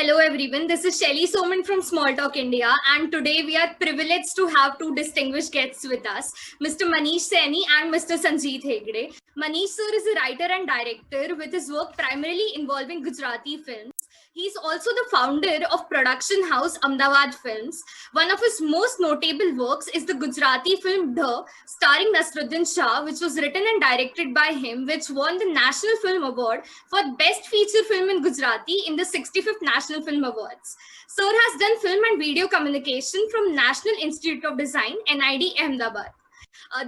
Hello everyone, this is Shelly Soman from Small Talk India, and today we are privileged to have two distinguished guests with us, Mr. Manish Saini and Mr. Sanjeet Hegde. Manish sir is a writer and director with his work primarily involving Gujarati films. He's also the founder of production house Ahmedabad Films. One of his most notable works is the Gujarati film The, starring Nasruddin Shah, which was written and directed by him, which won the National Film Award for Best Feature Film in Gujarati in the 65th National Film Awards. Sir has done film and video communication from National Institute of Design, NID Ahmedabad.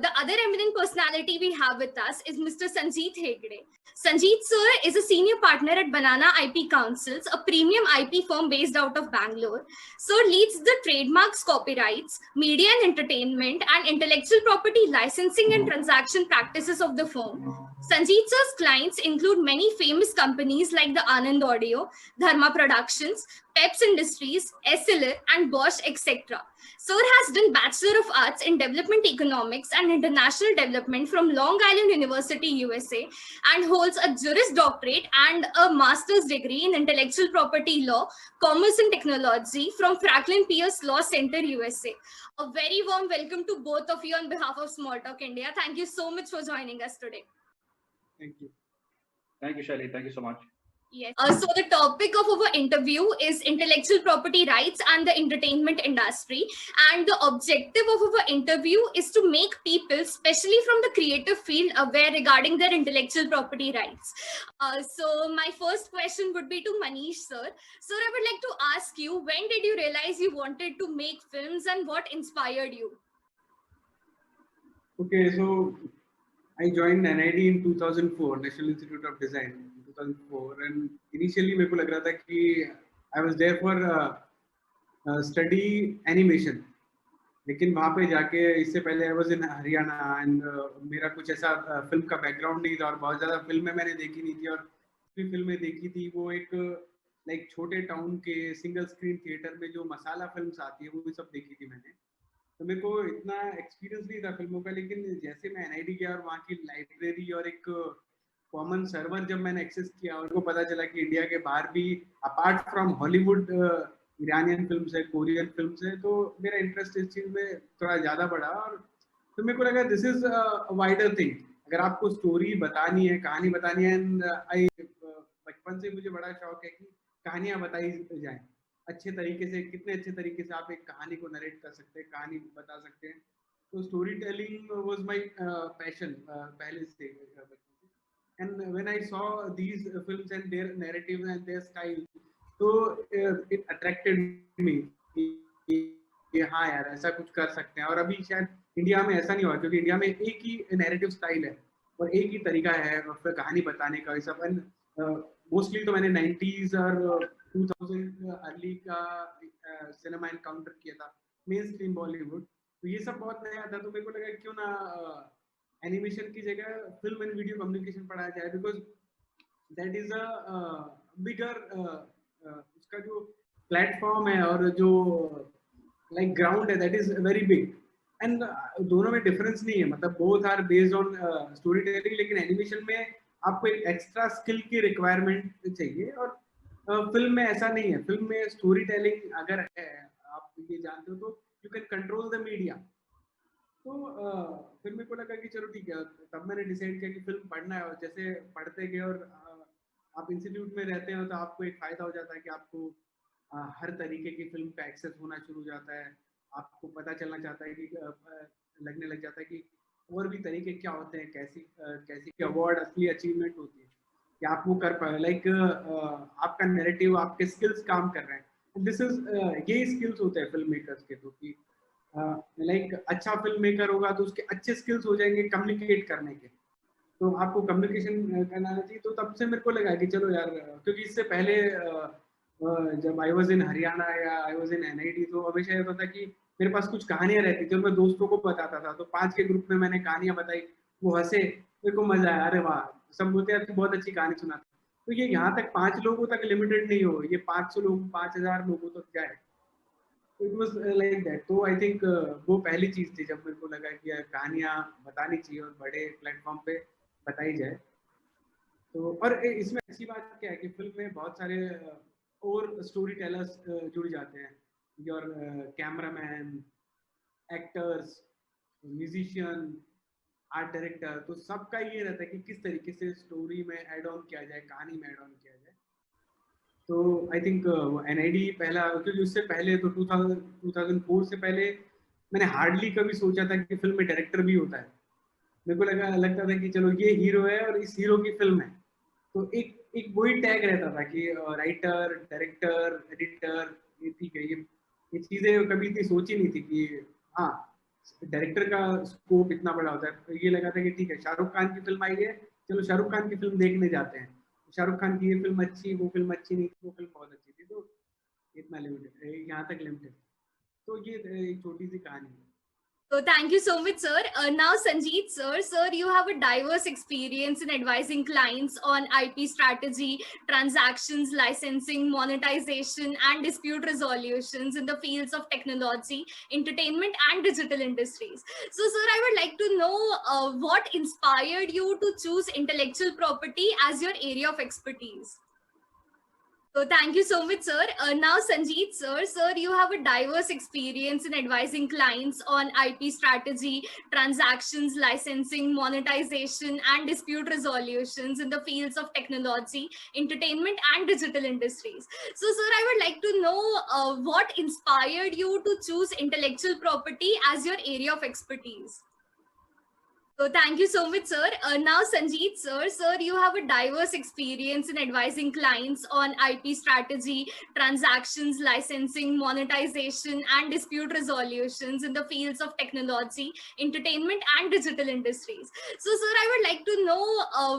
The other eminent personality we have with us is Mr. Sanjeet Hegde. Sanjeet sir is a senior partner at Banana IP Councils, a premium IP firm based out of Bangalore. Sir leads the trademarks, copyrights, media and entertainment, and intellectual property licensing and transaction practices of the firm. Sanjeet sir's clients include many famous companies like the Anand Audio, Dharma Productions, Peps Industries, SLR, and Bosch, etc. Sir has done Bachelor of Arts in Development Economics and International Development from Long Island University, USA, and holds a Juris Doctorate and a Master's degree in Intellectual Property Law, Commerce and Technology from Franklin Pierce Law Center, USA. A very warm welcome to both of you on behalf of Small Talk India. Thank you so much for joining us today. Thank you. Thank you, Shelly. Thank you so much. Yes. So the topic of our interview is intellectual property rights and the entertainment industry. And the objective of our interview is to make people, especially from the creative field, aware regarding their intellectual property rights. So my first question would be to Manish sir. Sir, I would like to ask you, when did you realize you wanted to make films and what inspired you? Okay, so I joined NID in 2004, National Institute of Design. 2004, and initially मेरे को लग रहा था कि I was there for study animation, लेकिन वहाँ पे जाके इससे पहले I was in Haryana and मेरा कुछ ऐसा फिल्म का बैकग्राउंड नहीं था और बहुत ज़्यादा फिल्में मैंने देखी नहीं थी और जो फिल्में देखी थी वो एक लाइक छोटे टाउन के सिंगल स्क्रीन थिएटर में जो मसाला फिल्म्स आती है वो सब देखी थी मैंने. तो मेरे को इतना एक्सपीरियंस नहीं था फिल्मों का, लेकिन जैसे मैं NID गया और वहाँ की लाइब्रेरी और एक कॉमन सर्वर जब मैंने एक्सेस किया और को पता चला कि इंडिया के बाहर भी apart from Hollywood Iranian films है, कोरियन फिल्म्स है, तो मेरा इंटरेस्ट इस चीज में थोड़ा ज्यादा बढ़ा और तो मेरे को लगा this is a wider thing. अगर आपको स्टोरी बतानी है, कहानी बतानी है, एंड आई बचपन से मुझे बड़ा शौक है कि कहानियां बताई जाएं अच्छे तरीके से. कितने अच्छे तरीके से आप एक कहानी को नरेट कर सकते हैं, कहानी बता सकते हैं. तो story telling was my passion पहले से. And when I saw these films and their narrative and their style, so it attracted me कि हाँ यार ऐसा कुछ कर सकते हैं. और अभी शायद इंडिया में ऐसा नहीं हुआ क्योंकि इंडिया में एक ही नैरेटिव स्टाइल है और एक ही तरीका है फिर कहानी बताने का. सब मोस्टली तो मैंने 90s और 2000 अर्ली का सिनेमा एनकाउंटर किया था, मेन स्ट्रीम बॉलीवुड. तो ये सब बहुत नया था, तो मेरे को लगा क्यों ना एनिमेशन की जगह फिल्म एंड वीडियो कम्युनिकेशन पढ़ाया जाए, because that is a bigger उसका जो प्लेटफॉर्म है और जो लाइक ग्राउंड है that is very big. And दोनों में डिफरेंस नहीं है, मतलब both are based on story telling, लेकिन एनिमेशन में आपको एक एक्स्ट्रा स्किल की रिक्वायरमेंट चाहिए और फिल्म में ऐसा नहीं है. फिल्म में स्टोरी टेलिंग अगर है, आप ये जानते हो, तो you can control the media. तो फिर मेरे को लगा कि चलो ठीक है, तब मैंने डिसाइड किया कि फिल्म पढ़ना है. और जैसे पढ़ते गए और आप इंस्टीट्यूट में रहते हो तो आपको एक फायदा हो जाता है कि आपको हर तरीके की फिल्म का एक्सेस होना शुरू हो जाता है. आपको पता चलना चाहता है कि लगने लग जाता है कि और भी तरीके क्या होते हैं, कैसी अवार्ड असली अचीवमेंट होती है कि आप वो कर पाए. लाइक आपका नैरेटिव, आपके स्किल्स काम कर रहे हैं. दिस इज ये स्किल्स होते हैं फिल्म मेकर्स के. तो कि लाइक अच्छा फिल्म मेकर होगा तो उसके अच्छे स्किल्स हो जाएंगे कम्युनिकेट करने के. तो आपको कम्युनिकेशन करना चाहिए. तो तब से मेरे को लगा कि चलो यार, क्योंकि इससे पहले जब आई वाज इन हरियाणा या आई वाज इन NID तो हमेशा ये होता था कि मेरे पास कुछ कहानियां रहती थी, मैं दोस्तों को बताता था. तो 5 के ग्रुप में मैंने कहानियां बताई, वो हंसे, मेरे को मजा आया, अरे वाह, सब बोलते हैं बहुत अच्छी कहानी सुनाते. तो ये यहाँ तक 5 लोगों तक लिमिटेड नहीं हो, ये 500 लोग, 5000 लोगों तक जाए. It was like that. तो I think वो पहली चीज थी जब मेरे को लगा कि यार कहानियां बतानी चाहिए और बड़े प्लेटफॉर्म पे बताई जाए. तो और इसमें अच्छी बात क्या है कि फिल्म में बहुत सारे और स्टोरी टेलर्स जुड़ जाते हैं, your cameraman, actors, musician, art director, तो सबका ये रहता है कि किस तरीके से स्टोरी में ऐड ऑन किया जाए, कहानी में ऐड ऑन किया जाए। तो आई थिंक NID पहला, क्योंकि उससे पहले तो 2004 से पहले मैंने हार्डली कभी सोचा था कि फिल्म में डायरेक्टर भी होता है। मेरे को लगता था कि चलो ये हीरो है और इस हीरो की फिल्म है, तो एक वही टैग रहता था कि राइटर, डायरेक्टर, एडिटर, ये ठीक है, ये चीजें कभी इतनी सोची नहीं थी कि हाँ डायरेक्टर का स्कोप इतना बड़ा होता है। तो ये लगा था कि ठीक है, शाहरुख खान की फिल्म आई है, चलो शाहरुख खान की फिल्म देखने जाते हैं। शाहरुख खान की ये फिल्म अच्छी, वो फिल्म अच्छी नहीं थी, वो फिल्म बहुत अच्छी थी, तो इतना लिमिटेड, यहाँ तक लिमिटेड। तो ये एक छोटी सी कहानी है। So thank you so much, sir. Now, Sanjeet, sir, you have a diverse experience in advising clients on IP strategy, transactions, licensing, monetization, and dispute resolutions in the fields of technology, entertainment, and digital industries. So, sir, I would like to know what inspired you to choose intellectual property as your area of expertise. So thank you so much, sir. Now, Sanjeet, sir, you have a diverse experience in advising clients on IP strategy, transactions, licensing, monetization, and dispute resolutions in the fields of technology, entertainment, and digital industries. So, sir, I would like to know what inspired you to choose intellectual property as your area of expertise. So thank you so much, sir. Now, Sanjeet, sir, you have a diverse experience in advising clients on IP strategy, transactions, licensing, monetization, and dispute resolutions in the fields of technology, entertainment, and digital industries. So, sir, I would like to know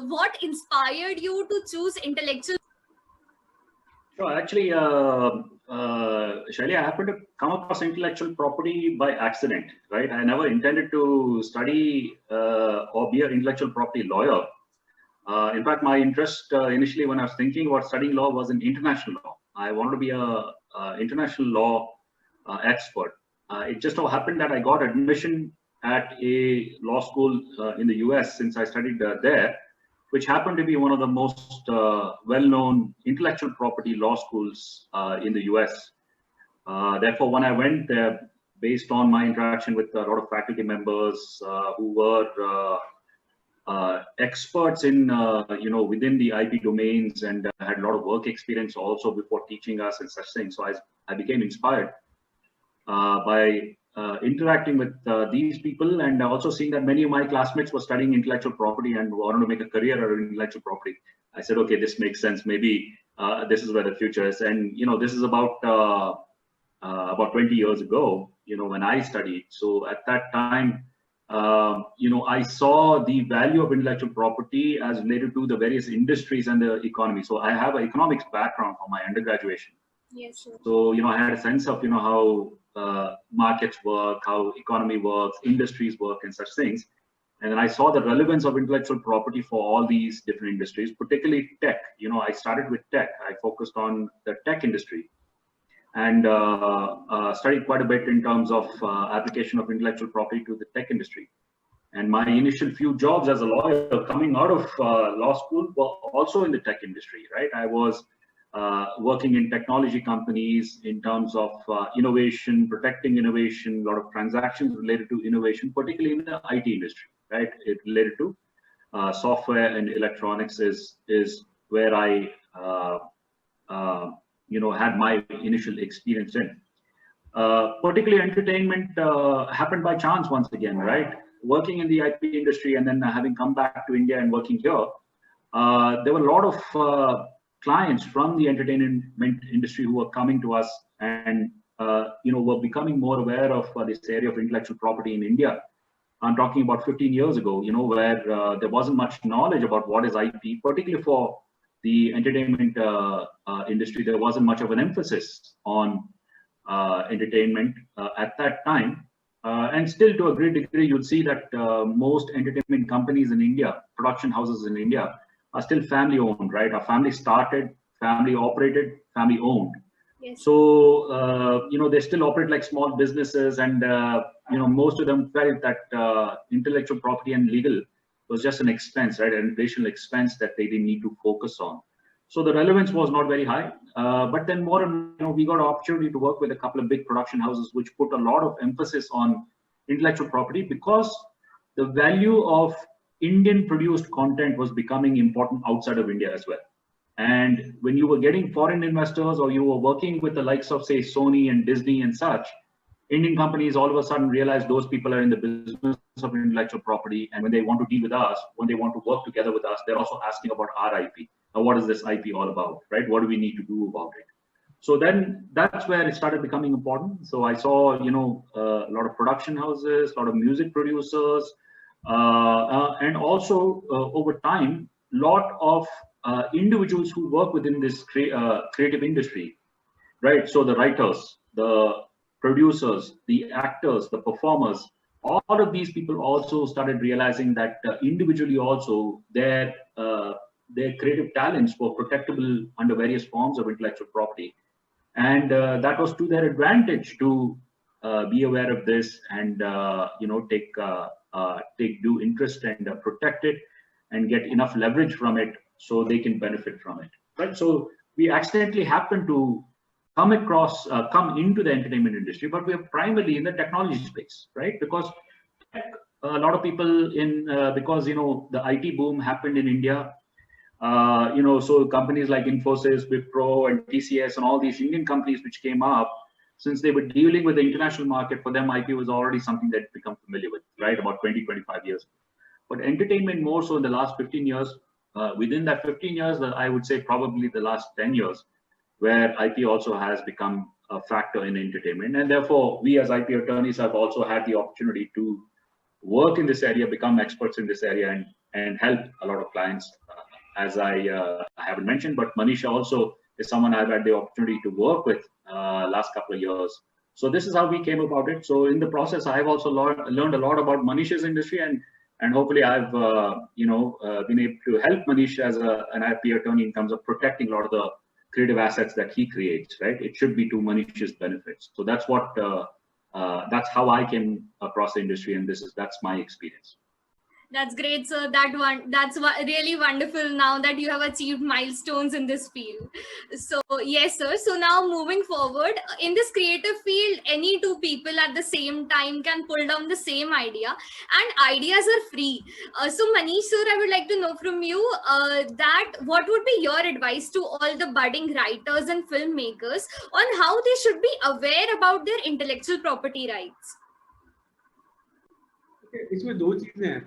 what inspired you to choose intellectual. Sure. Actually, Shaili, I happened to come across intellectual property by accident, right? I never intended to study or be an intellectual property lawyer. In fact, my interest initially when I was thinking about studying law was in international law. I wanted to be a international law expert. It just so happened that I got admission at a law school in the US since I studied there, which happened to be one of the most well-known intellectual property law schools in the US. Therefore, when I went there, based on my interaction with a lot of faculty members who were experts in, within the IP domains and had a lot of work experience also before teaching us and such things. So I became inspired by interacting with these people, and also seeing that many of my classmates were studying intellectual property and wanted to make a career out of intellectual property. I said, okay, this makes sense. Maybe this is where the future is. And this is about 20 years ago, when I studied. So at that time, I saw the value of intellectual property as related to the various industries and the economy. So I have an economics background from my undergraduation. Yes, sir. So, I had a sense of, how markets work, how economy works, industries work, and such things. And then I saw the relevance of intellectual property for all these different industries, particularly tech. I started with tech. I focused on the tech industry and studied quite a bit in terms of application of intellectual property to the tech industry. And my initial few jobs as a lawyer coming out of law school were also in the tech industry, right? I was working in technology companies in terms of innovation, protecting innovation, a lot of transactions related to innovation, particularly in the IT industry, right? It related to software and electronics is where I had my initial experience in. Particularly entertainment happened by chance once again, right? Working in the IP industry and then having come back to India and working here, there were a lot of clients from the entertainment industry who were coming to us and were becoming more aware of this area of intellectual property in India. I'm talking about 15 years ago, where there wasn't much knowledge about what is IP, particularly for the entertainment industry. There wasn't much of an emphasis on entertainment at that time. And still, to a great degree, you'd see that most entertainment companies in India, production houses in India, are still family owned, right? Our family started, family operated, family owned. Yes. So, they still operate like small businesses, and, most of them felt that intellectual property and legal was just an expense, right? An additional expense that they didn't need to focus on. So the relevance was not very high. But then more and we got an opportunity to work with a couple of big production houses, which put a lot of emphasis on intellectual property, because the value of Indian produced content was becoming important outside of India as well. And when you were getting foreign investors, or you were working with the likes of, say, Sony and Disney and such, Indian companies all of a sudden realize those people are in the business of intellectual property. And when they want to deal with us, when they want to work together with us, they're also asking about our IP. Now, what is this IP all about, right? What do we need to do about it? So then that's where it started becoming important. So I saw, a lot of production houses, a lot of music producers, and also over time, lot of individuals who work within this creative industry, right? So the writers, the producers, the actors, the performers, all of these people also started realizing that individually also their creative talents were protectable under various forms of intellectual property. And that was to their advantage to be aware of this and, take due interest and protect it and get enough leverage from it so they can benefit from it, right? So we accidentally happened to come into the entertainment industry, but we are primarily in the technology space, right? Because a lot of people because the IT boom happened in India, so companies like Infosys, Wipro, and TCS, and all these Indian companies which came up, since they were dealing with the international market, for them IP was already something they'd become familiar with, right? About 20-25 years. But entertainment more so in the last 15 years. Within that 15 years, I would say probably the last 10 years, where IP also has become a factor in entertainment. And therefore, we as IP attorneys have also had the opportunity to work in this area, become experts in this area, and help a lot of clients. As I haven't mentioned, but Manisha also is someone I've had the opportunity to work with last couple of years. So this is how we came about it. So in the process, I've also learned a lot about Manisha's industry, and hopefully I've been able to help Manish as an IP attorney in terms of protecting a lot of the creative assets that he creates, right? It should be to Manish's benefits. So that's what that's how I came across the industry, and that's my experience. That's great, sir. That's really wonderful now that you have achieved milestones in this field. So yes, sir. So now moving forward, in this creative field, any two people at the same time can pull down the same idea, and ideas are free. So Manish, sir, I would like to know from you that what would be your advice to all the budding writers and filmmakers on how they should be aware about their intellectual property rights? इसमें दो चीजें हैं.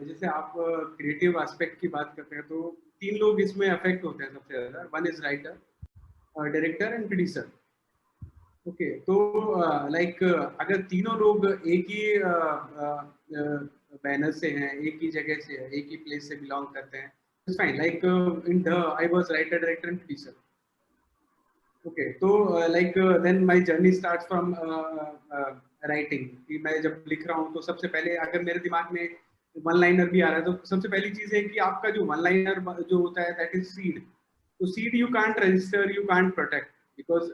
जैसे आप creative aspect की बात करते हैं तो तीन लोग इसमें अफेक्ट होते हैं सबसे ज्यादा. One is writer, director and producer. Okay, तो लाइक अगर तीनों लोग एक ही बैनर से हैं, एक ही जगह से है, एक ही प्लेस से बिलोंग करते हैं, it's fine. Like in the I was writer, director and producer. Okay, तो like then my journey starts from writing. कि मैं जब लिख रहा हूँ तो सबसे पहले अगर मेरे दिमाग में वन लाइनर भी आ रहा है तो सबसे पहली चीज है कि आपका जो वन लाइनर जो होता है दैट इज सीड. तो seed you can't register, you can't protect, because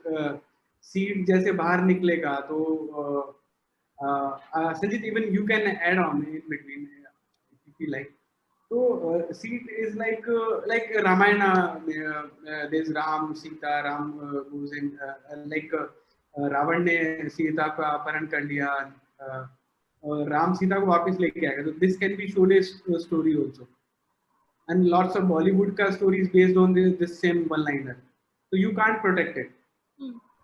seed जैसे बाहर निकलेगा तो Sanjeet even you can add on in between if you like. तो seed is like Ramayan, there is Ram, Sita, Ram goes in, like Ravan ने सीता का अपहरण कर लिया और राम सीता को वापस लेके आएगा. तो this can be showed a story also, and lots of Bollywood का story is based on this same one liner. तो यू कांट प्रोटेक्ट इट.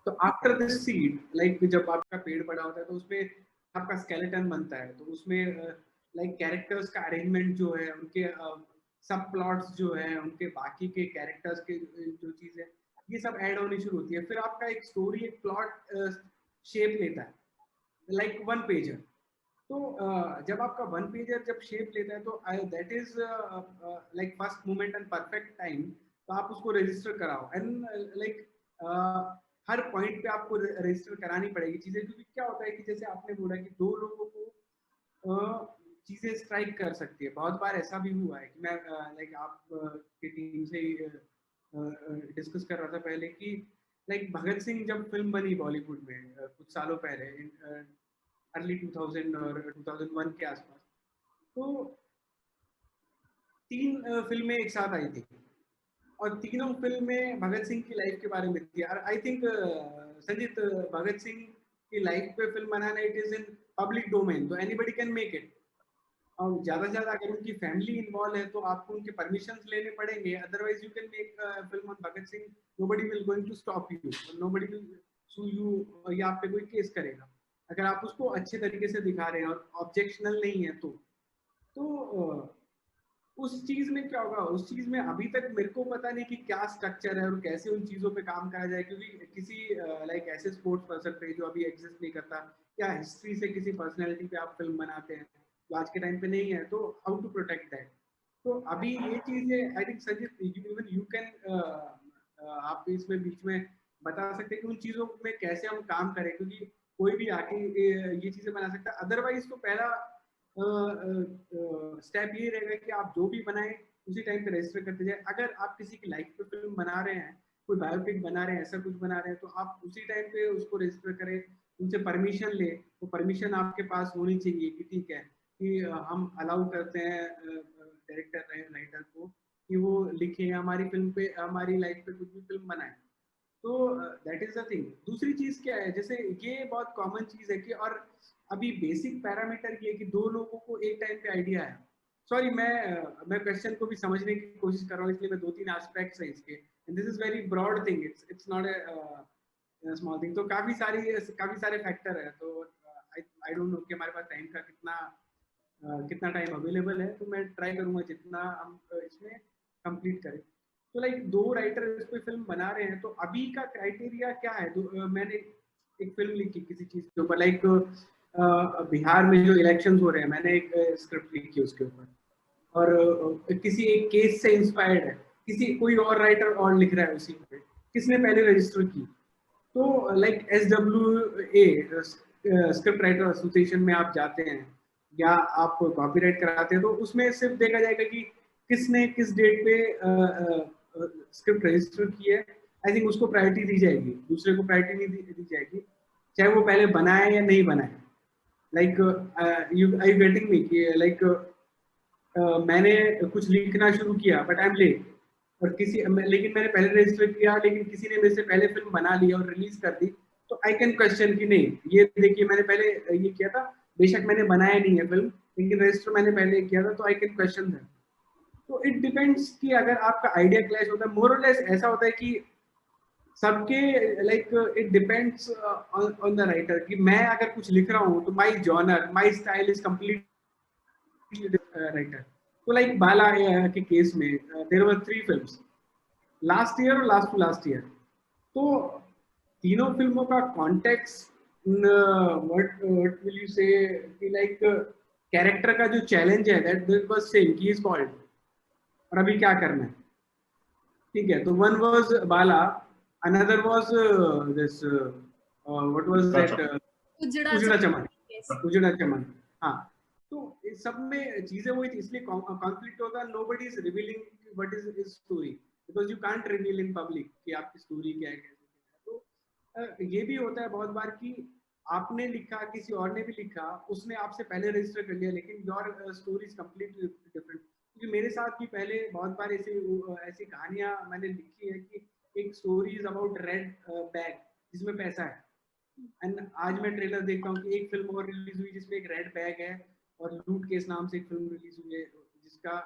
तो आफ्टर दिस सीड, लाइक जब आपका पेड़ बड़ा होता है तो उसमें आपका स्केलेटन बनता है. तो उसमें लाइक कैरेक्टर्स का अरेंजमेंट जो है, उनके सब प्लॉट्स जो है, उनके बाकी के कैरेक्टर्स के जो चीज है, ये सब ऐड होनी शुरू होती है. फिर आपका एक स्टोरी, एक प्लॉट शेप लेता है, लाइक वन पेजर. तो जब आपका वन पेजर जब शेप लेता है तो that is like first moment and perfect time. तो आप उसको रजिस्टर कराओ, एंड लाइक हर पॉइंट पे आपको रजिस्टर करानी पड़ेगी चीजें. क्योंकि क्या होता है कि जैसे आपने बोला कि दो लोगों को चीजें स्ट्राइक कर सकती है. बहुत बार ऐसा भी हुआ है कि मैं लाइक आप की टीम से डिस्कस कर रहा था पहले कि लाइक भगत सिंह जब फिल्म बनी बॉलीवुड में कुछ सालों पहले, अर्ली 2000 और 2001 के आसपास, तो 3 फिल्में एक साथ आई थी. और तीनों फिल्म में भगत सिंह की लाइफ के बारे में थी। आई थिंक संजीत, भगत सिंह की लाइफ पे film banana, it is in public domain, तो एनीबडी कैन मेक इट। और ज्यादा से ज्यादा अगर उनकी फैमिली इन्वॉल्व है तो आपको उनके परमिशंस लेने पड़ेंगे, otherwise you can make film on Bhagat Singh, nobody will going to stop you, nobody will sue you या आप पे कोई केस करेगा अगर आप उसको अच्छे तरीके से दिखा रहे हैं और ऑब्जेक्शनल नहीं है तो उस चीज में क्या होगा, उस चीज में अभी तक मेरे को पता नहीं कि क्या स्ट्रक्चर है और कैसे उन चीजों पे काम करा जाए, क्योंकि किसी लाइक ऐसे स्पोर्ट्स पर्सन पे जो अभी एग्जिस्ट नहीं करता, क्या हिस्ट्री से किसी पर्सनैलिटी पे आप फिल्म बनाते हैं जो आज के टाइम पे नहीं है, तो हाउ टू प्रोटेक्ट दैट। तो अभी ये चीजें I think Sanjeet even you can आप इसमें बीच में बता सकते हैं कि उन चीजों में कैसे हम काम करें, क्योंकि कोई भी आके ये चीजें बना सकता है। अदरवाइज तो पहला स्टेप ये रहेगा कि आप जो भी बनाए उसी टाइम पे रजिस्टर करते जाए। अगर आप किसी की लाइफ पे फिल्म बना रहे हैं, कोई बायोपिक बना रहे हैं, ऐसा कुछ बना रहे हैं, तो आप उसी टाइम पे उसको रजिस्टर करें, उनसे परमिशन ले, तो परमिशन आपके पास होनी चाहिए कि ठीक है कि हम अलाउ करते हैं डायरेक्टर राइटर को कि वो लिखे हमारी फिल्म पे, हमारी लाइफ पे कुछ भी फिल्म बनाए। तो दैट इज द थिंग। दूसरी चीज क्या है, जैसे ये बहुत कॉमन चीज है कि, और अभी बेसिक पैरामीटर ये कि दो लोगों को एक टाइम पे आइडिया है। सॉरी, मैं क्वेश्चन को भी समझने की कोशिश कर रहा हूँ, इसलिए मैं 2-3 एस्पेक्ट्स हैं इसके, and this is very broad thing, it's not a small thing. तो काफी सारे फैक्टर है, तो आई डोंट नो कि हमारे पास टाइम का कितना टाइम अवेलेबल है, तो मैं ट्राई करूंगा जितना हम इसमें कंप्लीट करें। तो लाइक दो राइटर इस पे फिल्म बना रहे हैं, तो अभी का क्राइटेरिया क्या है? मैंने एक फिल्म लिखी किसी चीज के ऊपर, लाइक बिहार में जो इलेक्शंस हो रहे हैं, मैंने एक स्क्रिप्ट लिखी उसके ऊपर, और किसी एक केस से इंस्पायर्ड है, किसी कोई और राइटर और लिख रहा है उसी पे, किसने पहले रजिस्टर की। तो like SWA script writer association में आप जाते हैं या आप कॉपीराइट कराते हैं, तो उसमें सिर्फ देखा जाएगा कि किसने किस डेट पे स्क्रिप्ट रजिस्टर की है। आई थिंक उसको प्रायोरिटी दी जाएगी, दूसरे को प्रायोरिटी नहीं दी जाएगी, चाहे वो पहले बनाए या नहीं बनाए। Like you I getting me कि लाइक मैंने कुछ लिखना शुरू किया बट आई एम लेट, और लेकिन मैंने पहले रजिस्टर किया, लेकिन किसी ने मेरे से पहले फिल्म बना ली और रिलीज कर दी, तो आई कैन क्वेश्चन कि नहीं, ये देखिए मैंने पहले ये किया था, बेशक मैंने बनाया नहीं है फिल्म, लेकिन रजिस्टर मैंने पहले किया था, तो आई कैन क्वेश्चन दैट। तो इट डिपेंड्स कि अगर आपका आइडिया क्लैश होता है, मोर और लेस ऐसा होता है कि सबके like it depends on the writer, कि मैं अगर कुछ लिख रहा हूँ तो my genre, my style is complete writer. तो लाइक बाला के केस में there were 3 films last year और लास्ट टू लास्ट ईयर, तो तीनों फिल्मों का कॉन्टेक्स्ट, व्हाट विल यू से कि लाइक कैरेक्टर का जो चैलेंज है that was same, he is called, और अभी क्या करना है, ठीक है। तो one was Bala, another was this what was that, Ujda Chaman, Ujda Chaman. हाँ, तो इस सब में चीजें वही थी, इसलिए कॉन्फ्लिक्ट होता है, nobody is revealing what is his story, because you can't reveal in public कि आपकी स्टोरी क्या है, कैसे। तो ये भी होता है बहुत बार कि आपने लिखा, किसी और ने भी लिखा, उसने आपसे पहले रजिस्टर कर लिया, लेकिन your story is completely different. क्योंकि मेरे साथ भी पहले बहुत बार ऐसी कहानियां मैंने लिखी है कि एक story is about red bag जिसमें पैसा है, एंड आज मैं ट्रेलर देखता हूँ कि एक फिल्म और रिलीज हुई जिसमें एक रेड बैग है, और लूट केस नाम से एक फिल्म रिलीज हुई है, जिसका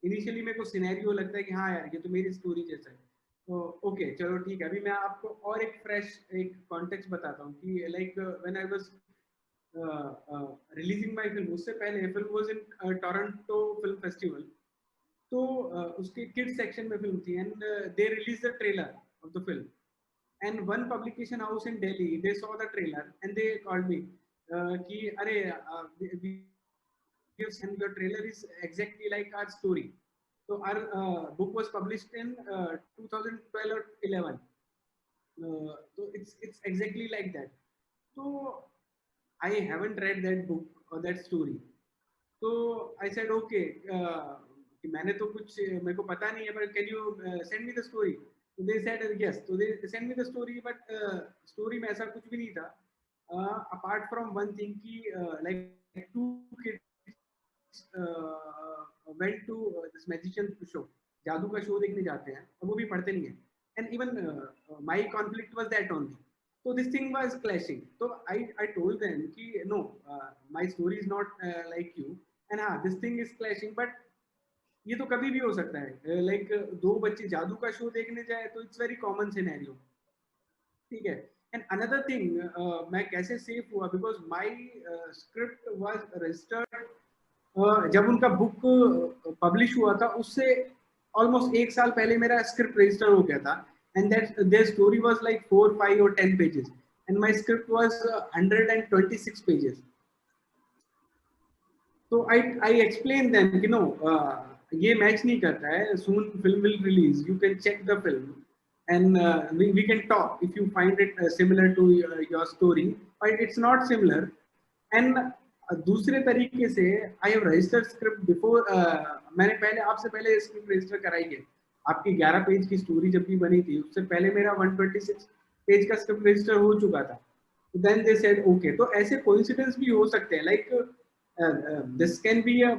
इनिशियली मेरे को सिनेरियो लगता है कि हाँ यार ये तो मेरी स्टोरी जैसा है। तो ओके चलो ठीक है, अभी मैं आपको और एक फ्रेश एक कॉन्टेक्स्ट बताता हूँ कि like when I was releasing my film, उससे पहले film was in Toronto film festival, तो उसके किड्स सेक्शन में फिल्म थी, and they release the trailer of the film, and one publication house in Delhi, they saw the trailer and they called me कि अरे and the trailer is exactly like our story. So our book was published in 2012 or 11. So it's exactly like that. So I haven't read that book or that story. So I said okay, कि मैंने तो कुछ मेरे को पता नहीं है, but can you send me the story? So they said yes. So they sent me the story, but story में ऐसा कुछ भी नहीं था, apart from one thing कि like 2 kids went to this magician show, जादू का शो देखने जाते हैं और वो भी पढ़ते नहीं है, and even my conflict was that only. So this thing was clashing. So I told them कि no, my story is not like you, and हाँ this thing is clashing, but ये तो कभी भी हो सकता है. Like दो बच्चे जादू का शो देखने जाए तो it's very common scenario. ठीक है. And another thing, मैं कैसे सेफ हुआ, because my script was registered जब उनका बुक पब्लिश हुआ था उससे ऑलमोस्ट 1 साल पहले मेरा स्क्रिप्ट रजिस्टर हो गया था, and that their story was like 4, 5 or 10 pages, and my script was 126 pages. So I explained them कि no, ये मैच नहीं करता है. Soon film will release, you can check the film and we can talk if you find it similar to your story, but it's not similar. And दूसरे तरीके से I have registered script before. मैंने पहले आपसे पहले script register कराई है. आपकी 11 पेज की स्टोरी जब भी बनी थी उससे पहले मेरा 126 पेज का स्क्रिप्ट रजिस्टर हो चुका था. Then they said okay. तो ऐसे कोइंसिडेंस भी हो सकते हैं. Like this can be a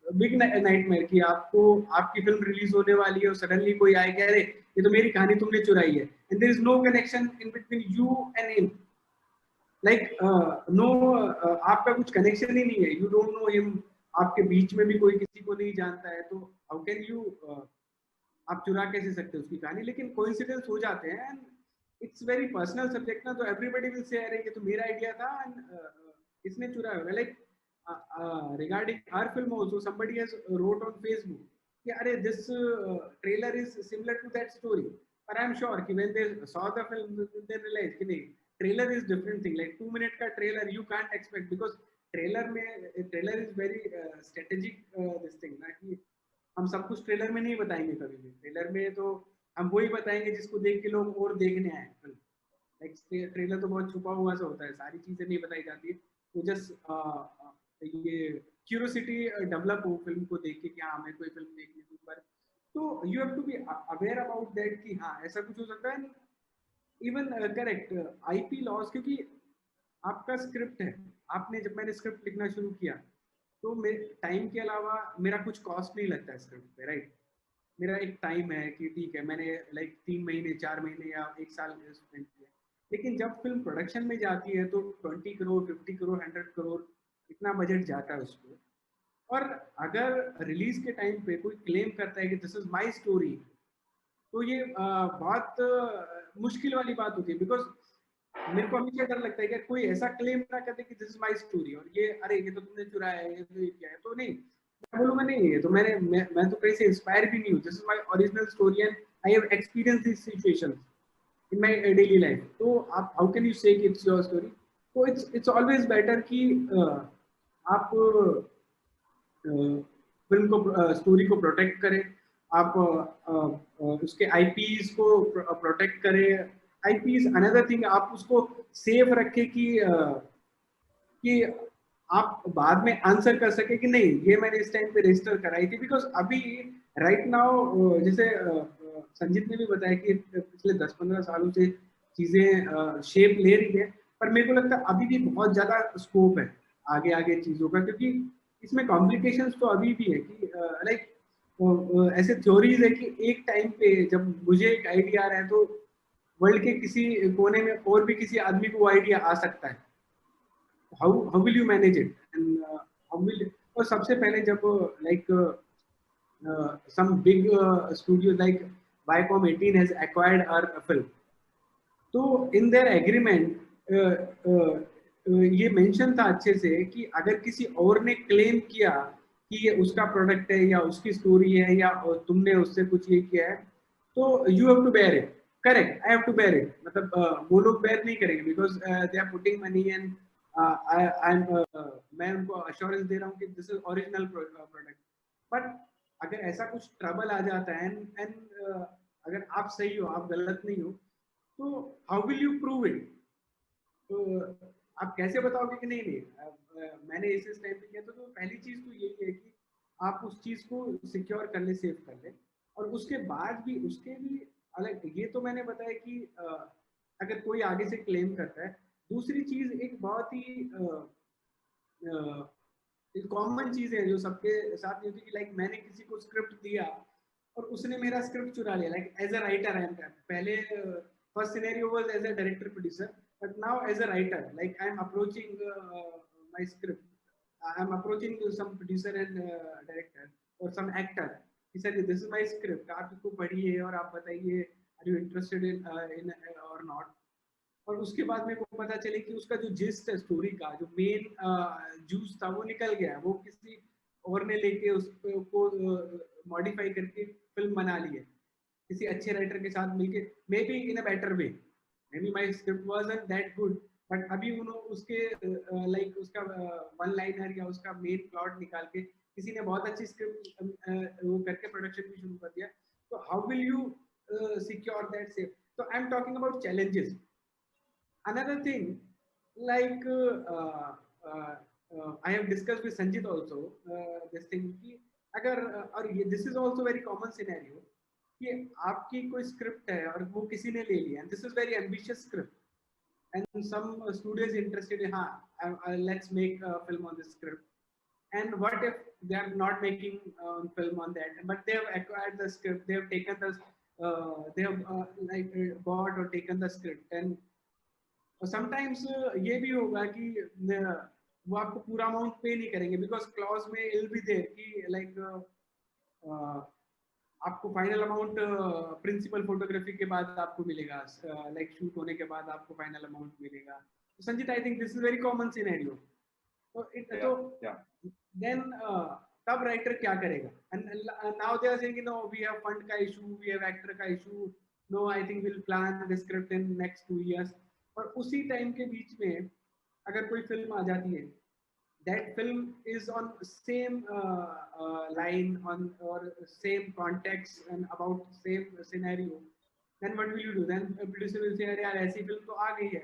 big nightmare कि आपको आपकी फिल्म रिलीज होने वाली है और सडनली कोई आए कह रहे ये तो मेरी कहानी तुमने चुराई है, and there is no connection in between you and him. Like no, आपका कुछ कनेक्शन ही नहीं है. You don't know him. आपके बीच में भी कोई किसी को नहीं जानता है, तो हाउ कैन यू आप चुरा कैसे सकते हो उसकी कहानी. लेकिन कोइंसिडेंस हो जाते हैं and it's very personal subject ना, तो एवरीबॉडी विल से अरे ये तो मेरा आइडिया था एंड इसने चुराया होगा. Like regarding our film also somebody has wrote on Facebook कि अरे this trailer is similar to that story, पर आई एम श्योर कि when they saw the film they realise कि नहीं, trailer is different thing. Like 2 minute का trailer you can't expect, because trailer is very strategic this thing ना, कि हम सब कुछ ट्रेलर में नहीं बताएंगे कभी भी. ट्रेलर में तो हम वही बताएंगे जिसको देख के लोग और देखने आए. लाइक ट्रेलर तो बहुत छुपा हुआ सा होता है, सारी चीजें नहीं बताई जाती. तो जस्ट ये क्यूरियोसिटी डेवलप हो फिल्म को देख के कि हाँ हमें कोई फिल्म देखनी है पर, तो you have to be aware about that कि हाँ ऐसा कुछ हो सकता है. इवन करेक्ट आईपी लॉस, क्योंकि आपका स्क्रिप्ट है. आपने जब मैंने स्क्रिप्ट लिखना शुरू किया तो टाइम के अलावा मेरा कुछ कॉस्ट नहीं लगता है स्क्रिप्ट पे, राइट. मेरा एक टाइम है कि ठीक है मैंने लाइक 3 महीने 4 महीने या 1 साल स्पेंड किया. लेकिन जब फिल्म प्रोडक्शन में जाती है तो 20 करोड़ 50 करोड़ 100 करोड़ इतना बजट जाता है उसको. और अगर रिलीज के टाइम पे कोई क्लेम करता है कि दिस इज माई स्टोरी, तो ये बहुत मुश्किल वाली बात होती है. बिकॉज मेरे को हमेशा डर लगता है कि कोई ऐसा क्लेम ना करते कि दिस इज माय स्टोरी और ये अरे ये तो तुमने चुराया है, ये तो ये किया है. तो नहीं, मैं बोलूंगा नहीं ये तो मैं तो कहीं से इंस्पायर भी नहीं हूँ. This is my original story and I have experience this situations in my daily life. तो आप हाउ कैन यू से कि इट्स योर स्टोरी. तो इट्स ऑलवेज बेटर कि आप फिल्म को स्टोरी को प्रोटेक्ट करें. आप उसके आईपीज को प्रोटेक्ट करें. आईपीज अनदर थिंग, आप उसको सेफ रखें कि आप बाद में आंसर कर सके कि नहीं ये मैंने इस टाइम पे रजिस्टर कराई थी. बिकॉज अभी राइट नाउ जैसे संजीत ने भी बताया कि पिछले 10-15 सालों से चीजें शेप ले रही है, पर मेरे को लगता है अभी भी बहुत ज्यादा स्कोप है आगे आगे चीजों का, क्योंकि इसमें कॉम्प्लिकेशंस तो अभी भी है कि लाइक ऐसे थ्योरीज है कि एक टाइम पे जब मुझे एक आइडिया आ रहा है तो वर्ल्ड के किसी कोने में और भी किसी आदमी को वो आइडिया आ सकता है. How will you manage it and how will. और सबसे पहले जब like some big studios like Viacom 18 has acquired our film, तो इन देयर एग्रीमेंट ये मेंशन था अच्छे से कि अगर किसी और ने क्लेम किया कि ये उसका प्रोडक्ट है या उसकी स्टोरी है या तुमने उससे कुछ ये किया है, तो you have to bear it. Correct, I have to bear it. मतलब वो लोग बेयर नहीं करेंगे because they are putting money and मैं उनको अश्योरेंस दे रहा हूँ कि this is original product. But अगर ऐसा कुछ ट्रबल आ जाता है एंड अगर आप सही हो आप गलत नहीं हो, तो how will you prove it. तो आप कैसे बताओगे कि नहीं मैंने इस टाइम पे किया. तो पहली चीज तो यही है कि आप उस चीज को सिक्योर कर ले, सेव कर ले. और उसके बाद भी उसके भी अलग, ये तो मैंने बताया कि अगर कोई आगे से क्लेम करता है. दूसरी चीज एक बहुत ही कॉमन चीज है जो सबके साथ नहीं होती कि लाइक मैंने किसी को स्क्रिप्ट दिया और उसने मेरा स्क्रिप्ट चुरा लिया, like as a writer I am पहले first scenario was as a director producer, but now as a writer like I am approaching my script, I am approaching some producer and director और some actor, he said this is my script, आप इसको पढ़िए और आप बताइए are you interested in or not। और उसके बाद मेरे को पता चले कि उसका जो जिस्ट है स्टोरी का, जो मेन जूस था वो निकल गया, वो किसी और ने लेके उसको मॉडिफाई करके फिल्म बना ली है किसी अच्छे राइटर के साथ मिलके, may be in a better way, may be my script wasn't that good, but अभी उन्होंने उसके लाइक उसका वन लाइनर या उसका मेन प्लॉट निकाल के किसी ने बहुत अच्छी स्क्रिप्ट वो करके प्रोडक्शन भी शुरू कर दिया। तो how will you secure that safe? तो I am talking about challenges. Another thing, like I have discussed with Sanjit also this thing कि अगर और ये this is also very common scenario कि आपकी कोई स्क्रिप्ट है और वो किसी ने ले लिया, and this is very ambitious script and some studio is interested in हाँ let's make a film on this script, and what if they are not making film on that, but they have acquired the script, they have taken the they have like bought or taken the script, and sometimes ये भी होगा कि वो आपको पूरा amount पे नहीं करेंगे बिकॉज क्लॉज में इल भी देयर कि लाइक आपको फाइनल अमाउंट प्रिंसिपल फोटोग्राफी के बाद आपको मिलेगा, लाइक शूट होने के बाद आपको फाइनल अमाउंट मिलेगा। तो Sanjeet I think this is very common scenario. तो देन तब राइटर क्या करेगा? And now they are saying no we have fund का इशू, वी हैव एक्टर का issue, no I think will plan the script in next 2 years। और उसी time के बीच में अगर कोई फिल्म आ जाती है, that film is on same line on or same context and about same scenario, then what will you do? Then producer will say अरे यार ऐसी फिल्म तो आ गई है,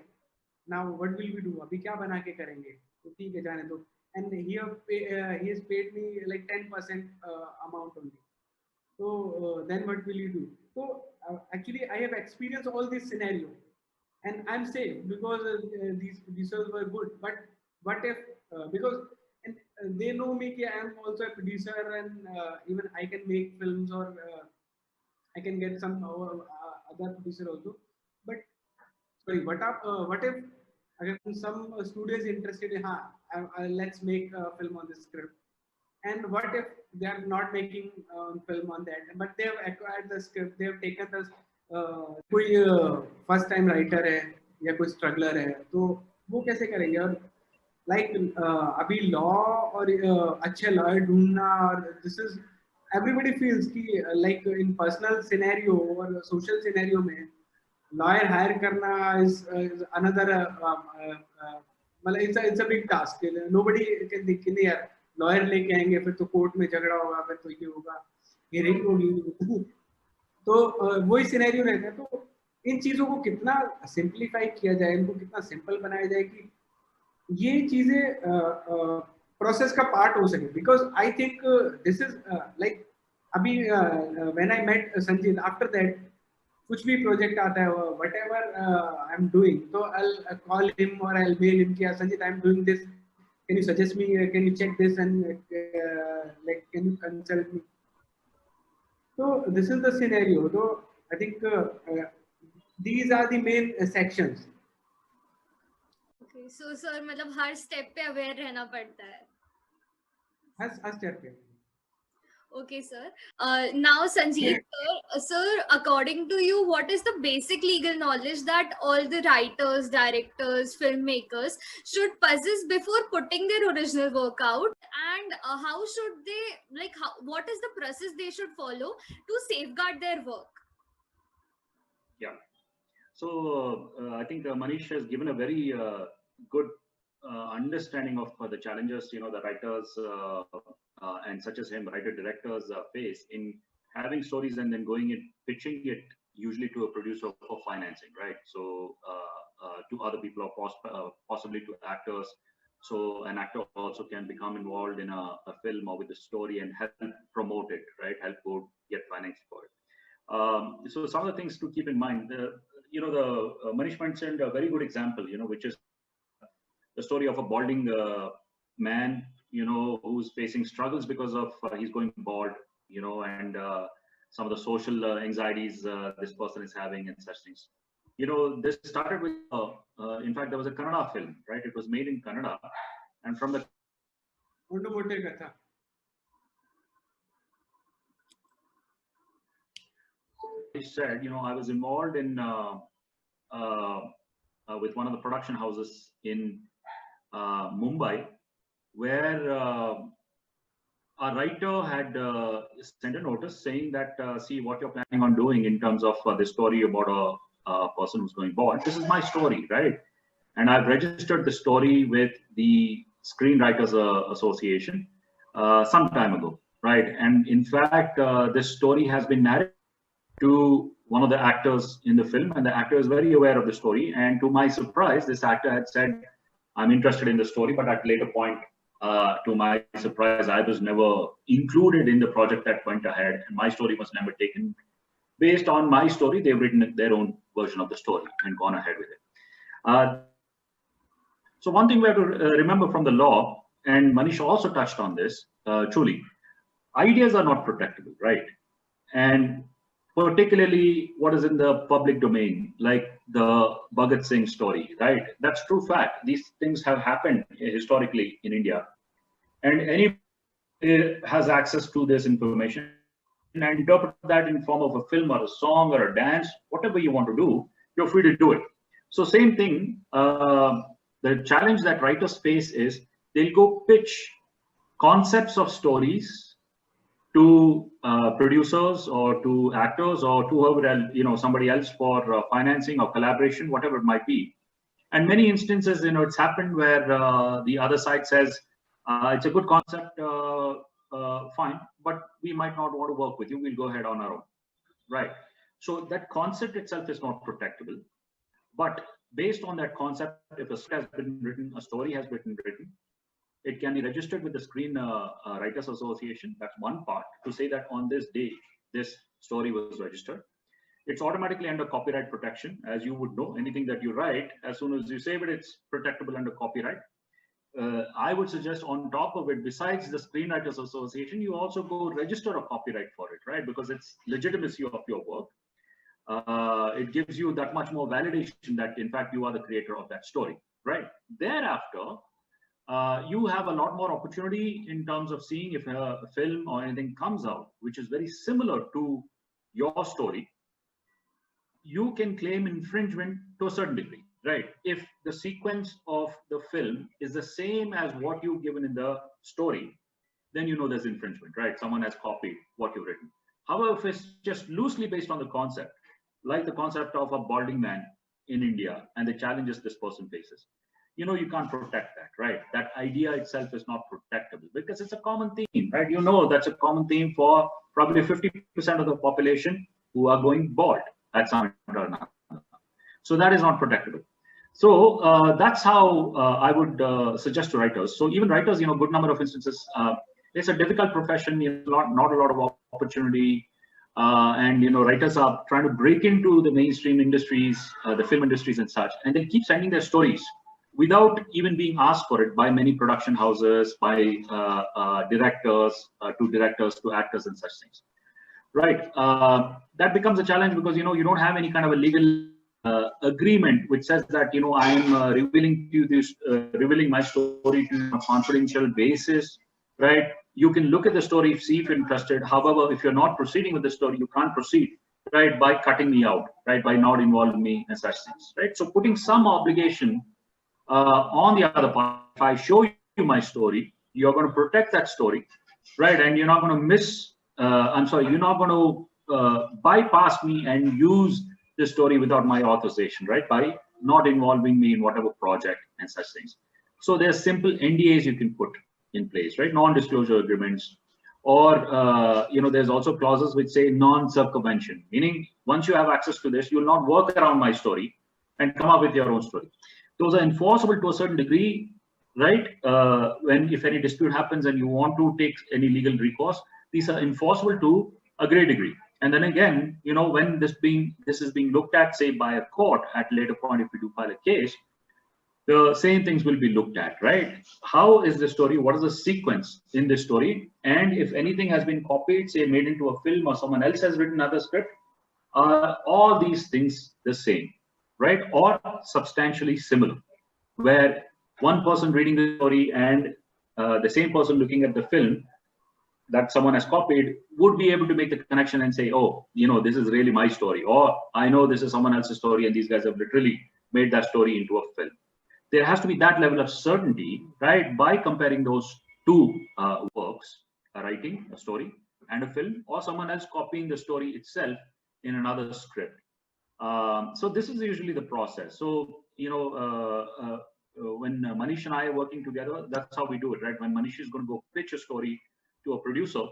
now what will we do? अभी क्या बना के करेंगे? तो ठीक है जाने दो, and he has paid me like 10% amount only, so then what will you do? So actually I have experienced all this scenario and I'm safe because these producers were good, but what if because and they know me कि I am also a producer and even I can make films or I can get some other producer also, but sorry what if अगर some studio is interested in let's make a film on this script, and what if they are not making film on that, but they have acquired the script, they have taken the कोई first time writer है या कोई struggler है तो वो कैसे करेंगे? और लाइक अभी लॉ और अच्छे लॉयर ढूंढना, और दिस इज एवरीबडी फील्स कि लाइक इन पर्सनल सिनेरियो और सोशल सिनेरियो में लॉयर हायर करना इज अनदर मतलब it's a big task. Nobody can think नहीं यार लॉयर लेके आएंगे फिर तो कोर्ट में झगड़ा होगा, फिर तो ये होगा, हियरिंग होगी, तो वही सिनेरियो रहता है। तो इन चीजों को कितना सिंप्लीफाई किया जाए, इनको कितना सिंपल बनाया जाए कि ये चीजें प्रोसेस का पार्ट हो सके, because I think this is like अभी when I met Sanjeet, after that कुछ भी प्रोजेक्ट आता है whatever I am doing, तो आई कॉल हिम और आई मेल हिम कि Sanjeet I am doing this, can you suggest me, can you check this and like can you consult me. So this is the scenario. So I think these are the main sections. Okay, so sir, मतलब हर step पे aware रहना पड़ता है। हर step पे। Okay, sir. Now, Sanjeev, sir, according to you, what is the basic legal knowledge that all the writers, directors, filmmakers should possess before putting their original work out? And how should they, like, what is the process they should follow to safeguard their work? Yeah. So, I think Manish has given a very good understanding of the challenges, the writers and such as him, writer-directors face in having stories and then going and pitching it usually to a producer for financing, right? So to other people or possibly to actors. So an actor also can become involved in a film or with a story and help promote it, right? Help go get financing for it. So some of the things to keep in mind, Manish mentioned a very good example, which is the story of a balding man who's facing struggles because of he's going bald, and some of the social anxieties this person is having and such things. This started with, in fact, there was a Kannada film, right? It was made in Kannada, and from the he said, I was involved in with one of the production houses in Mumbai, where a writer had sent a notice saying that, see what you're planning on doing in terms of the story about a person who's going bald. This is my story, right? And I've registered the story with the Screenwriters Association some time ago, right? And in fact, this story has been narrated to one of the actors in the film, and the actor is very aware of the story. And to my surprise, this actor had said, I'm interested in the story, but at a later point, to my surprise, I was never included in the project that went ahead, and my story was never taken. Based on my story, they've written their own version of the story and gone ahead with it. So one thing we have to remember from the law, and Manish also touched on this, truly, ideas are not protectable, right? And particularly what is in the public domain, like the Bhagat Singh story, right? That's true fact. These things have happened historically in India, and any has access to this information and interpret that in form of a film or a song or a dance, whatever you want to do, you're free to do it. So same thing, the challenge that writers face is they'll go pitch concepts of stories to producers or to actors or to whoever else, somebody else for financing or collaboration, whatever it might be. And many instances, it's happened where the other side says, it's a good concept, fine, but we might not want to work with you. We'll go ahead on our own, right? So that concept itself is not protectable. But based on that concept, if a script has been written, a story has been written, it can be registered with the Screenwriters Association. That's one part, to say that on this day, this story was registered. It's automatically under copyright protection. As you would know, anything that you write, as soon as you save it, it's protectable under copyright. I would suggest on top of it, besides the Screenwriters Association, you also go register a copyright for it, right? Because it's legitimacy of your work. It gives you that much more validation that, in fact, you are the creator of that story, right? Thereafter, you have a lot more opportunity in terms of seeing if a film or anything comes out, which is very similar to your story. You can claim infringement to a certain degree, right? If the sequence of the film is the same as what you've given in the story, then there's infringement, right? Someone has copied what you've written. However, if it's just loosely based on the concept, like the concept of a balding man in India and the challenges this person faces, you can't protect that, right? That idea itself is not protectable because it's a common theme, right? That's a common theme for probably 50% of the population who are going bald at some point or another. So that is not protectable. So that's how I would suggest to writers. So even writers, good number of instances, it's a difficult profession, not a lot of opportunity. And writers are trying to break into the mainstream industries, the film industries and such, and they keep sending their stories without even being asked for it by many production houses, by directors, to actors and such things, right? That becomes a challenge because you don't have any kind of a legal agreement which says that I am revealing to you this, revealing my story to you on a confidential basis, right? You can look at the story, see if you're interested. However, if you're not proceeding with the story, you can't proceed, right, by cutting me out, right, by not involving me and such things, right? So putting some obligation on the other part. If I show you my story, you're going to protect that story, right? And you're not going to you're not going to bypass me and use the story without my authorization, right? By not involving me in whatever project and such things. So there's simple NDAs you can put in place, right? Non-disclosure agreements, or there's also clauses which say non-circumvention, meaning once you have access to this, you'll not work around my story and come up with your own story. Those are enforceable to a certain degree, right? If any dispute happens and you want to take any legal recourse, these are enforceable to a great degree. And then again, when this is being looked at, say by a court at a later point, if we do file a case, the same things will be looked at, right? How is the story? What is the sequence in the story? And if anything has been copied, say made into a film, or someone else has written another script, are all these things the same, right? Or substantially similar, where one person reading the story and the same person looking at the film that someone has copied would be able to make the connection and say, oh, this is really my story, or I know this is someone else's story and these guys have literally made that story into a film. There has to be that level of certainty, right, by comparing those two works, a writing, a story, and a film, or someone else copying the story itself in another script. So this is usually the process. So, when Manish and I are working together, that's how we do it, right? When Manish is going to go pitch a story to a producer,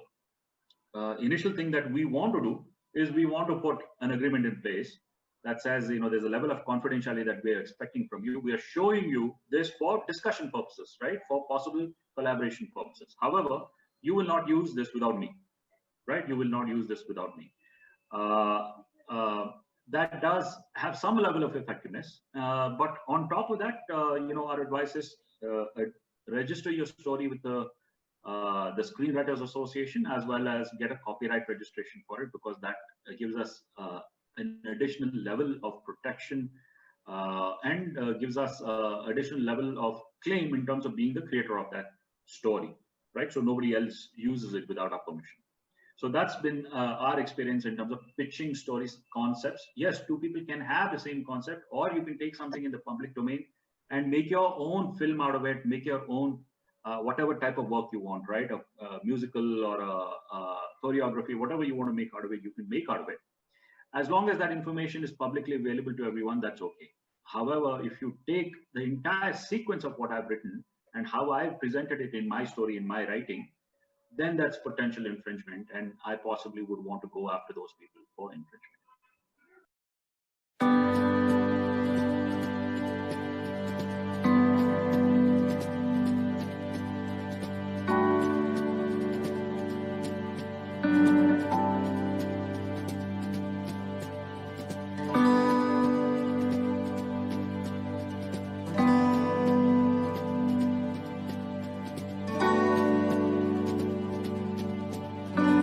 initial thing that we want to do is we want to put an agreement in place that says, there's a level of confidentiality that we're expecting from you. We are showing you this for discussion purposes, right? For possible collaboration purposes. However, you will not use this without me, right? You will not use this without me. That does have some level of effectiveness. But on top of that, our advice is register your story with the Screenwriters Association, as well as get a copyright registration for it, because that gives us an additional level of protection and gives us additional level of claim in terms of being the creator of that story, right? So nobody else uses it without our permission. So that's been our experience in terms of pitching stories, concepts. Yes, two people can have the same concept, or you can take something in the public domain and make your own film out of it, make your own whatever type of work you want, right? A musical or a choreography, whatever you want to make out of it, you can make out of it. As long as that information is publicly available to everyone, that's okay. However, if you take the entire sequence of what I've written and how I've presented it in my story, in my writing, then that's potential infringement, and I possibly would want to go after those people for infringement.